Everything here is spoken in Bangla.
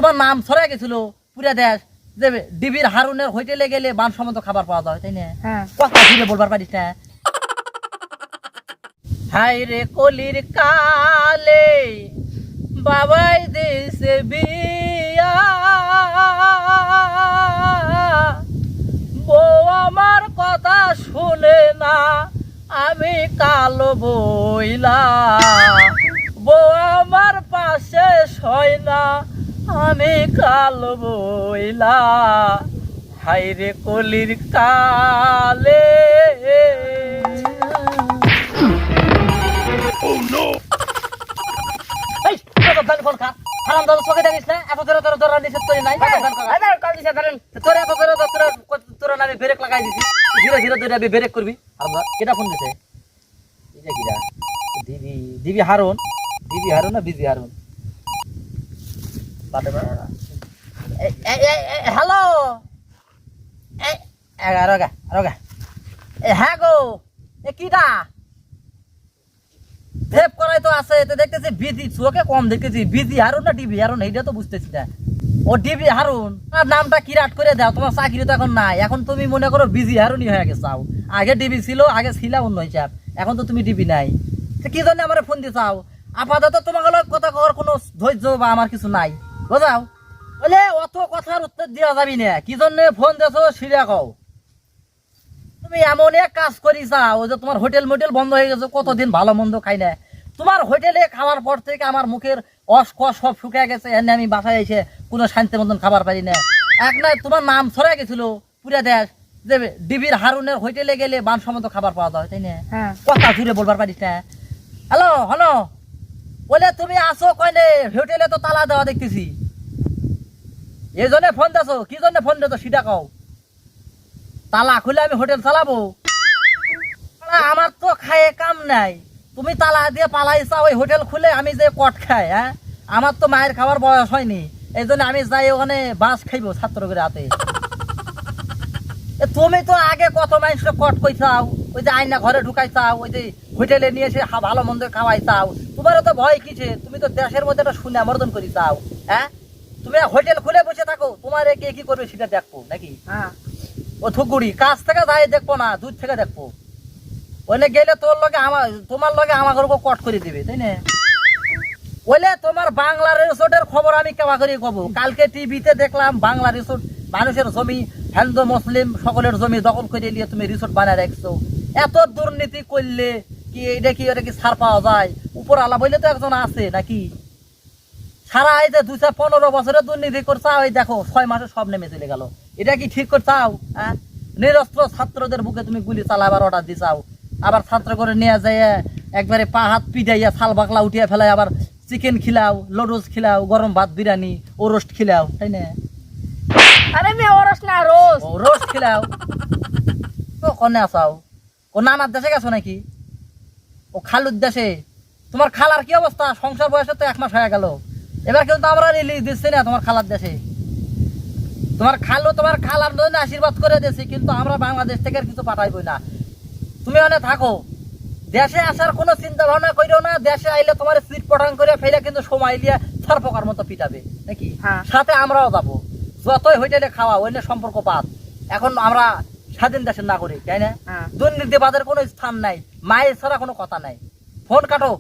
তোমার নাম ছড়াই গেছিল পুরা দেশ যে ডিবির হারুনের হোটেলে গেলে মানসম্মত খাবার পাওয়া যায়, তাই না? কথা ফিরে বলবার পারিস না। হাই রে কলির কালে বাবাই দিছে বিয়া, বউ আমার কথা শুনে না, আমি কালো বইলা, বউ আমার পাশে শয় না, আমি কালো বইলা। হাই রে কলির কালে। হ্যালো, হ্যাঁ গো, কিটা ভেপ করাই তো আছে, দেখতেছি বিজি, চোখে কম দেখতেছি। বিজি হারুন না ডিবি হারুন, এইটা তো বুঝতেছি না। ও ডিবি হারুন, আর নামটা কিরাট করে দাও, তোমার চাকরি তো এখন নাই। এখন তুমি মনে করো বিজি হারুনই হয়ে গেছাও। আগে ডিবি ছিল, আগে ছিলা অন্য হিসাব, এখন তো তুমি ডিবি নাই। কি জন্য আমার ফোন দিয়ে চাও? আপাতত তোমার কথা কওয়ার কোনো ধৈর্য বা আমার কিছু নাই, বুঝাও? বলে অত কথার উত্তর দেওয়া যাবি না। কি জন্য ফোন দিয়েছো সিরিয়া কও। তুমি এমন এক কাজ করি যাও যে তোমার হোটেল মোটেল বন্ধ হয়ে গেছে, কতদিন ভালো মন্দ খাই না। তোমার হোটেলে খাওয়ার পর থেকে আমার মুখের অস্কর সব শুকিয়ে গেছে। এনে আমি বাসায় এসে কোনো শান্তির মতন খাবার পারি না। এক নয় তোমার নাম ছড়াই গেছিল পুরা দেশ যে ডিবির হারুনের হোটেলে গেলে মানসম্মত খাবার পাওয়া যায়, তাই না? কথা জুড়ে বলবার পারিস না। হ্যালো হ্যালো, বলে তুমি আসো কয়নে? হোটেলে তো তালা দেওয়া দেখতেছি। এই জন্য ফোন দিয়েছো? কি জন্য ফোন দিয়েছো সেটা কও। তালা খুলে আমি হোটেল চালাবো? আমার তো খায়ে কাম নাই। তুমি তালা দিয়ে পালাইছা ওই হোটেল খুলে, আমি যে কট খাই। হ্যাঁ, আমার তো মায়ের খাবার বয়স হয়নি, এই জন্য আমি যাই ওখানে বাস খাইবো ছাত্র করে হাতে। তুমি তো আগে কত মানুষকে কট কইছাও, ওই যে আয়না ঘরে ঢুকাই চাও, ওই যে হোটেলে নিয়ে এসে ভালো মন্দ খাওয়াই চাও। তোমারও তো ভয় কিছে, তুমি তো দেশের মধ্যে একটা শুনে মর্দন করি চাও। হ্যাঁ, তুমি হোটেল খুলে বসে থাকো, তোমার কে কি করবে সেটা দেখবো নাকি? ও থুগুড়ি কাছ থেকে যাই দেখবো না, দূর থেকে দেখবো। ওইনে গেলে তোর লগে তোমার লগে আমার কট করে দিবে, তাই না? ওইলে তোমার বাংলা রিসোর্টের খবর আমি কেমন করে কব? কালকে টিভিতে দেখলাম বাংলা রিসোর্ট, মানুষের জমি, হিন্দু মুসলিম সকলের জমি দখল করে নিয়ে তুমি রিসোর্ট বানায় রাখছো। এত দুর্নীতি করলে কি এটা কি ছাড় পাওয়া যায়? উপর আলা বললে তো একজন আছে নাকি? সারা এই যে 215 বছরের দুর্নীতি করছাও, এই দেখো 6 মাসে সব নেমে চলে গেল। এটা কি ঠিক করছাও? হ্যাঁ, নিরস্ত্র ছাত্রদের বুকে তুমি গুলি চালাবার অর্ডার দিছাও। আবার ছাত্র করে নিয়ে যায় একবারে পা হাত পিটাইয়া ছাল বাকলা উঠিয়া ফেলাই, আবার চিকেন খিলাও, লডুস খিলাও, গরম ভাত বিরিয়ানি ও রোস্ট খিলাও, তাই না? আরে মে ওরস না রোস্ট, ও রোস্ট খিলাও। তো কোনে আসাও? ও নানার দেশে গেছো নাকি? ও খালুর দেশে? তোমার খালার কি অবস্থা? সংসার বয়সে তো 1 মাস হয়ে গেল। এবার কিন্তু আমরা রিলিজ দিচ্ছি না তোমার খালার দেশে। তোমার খালার জন্য আশীর্বাদ করে দিয়েছি, কিন্তু আমরা বাংলাদেশ থেকে কিছু পাঠাইবই না। তুমি ওখানে থাকো, দেশে আসার কোনো চিন্তা ভাবনা করিও না। দেশে আইলে তোমার সিট পটাং করে ফেলে কিন্তু সময় লিয়া সরপকার মতো পিটাবে নাকি? সাথে আমরাও যাবো। যতই হোটেলে খাওয়া ওইলে সম্পর্ক পাত। এখন আমরা স্বাধীন দেশের নাগরিক, তাই না? দুর্নীতিবাদের কোনো স্থান নাই, মায়ের ছাড়া কোনো কথা নাই। ফোন কাটো।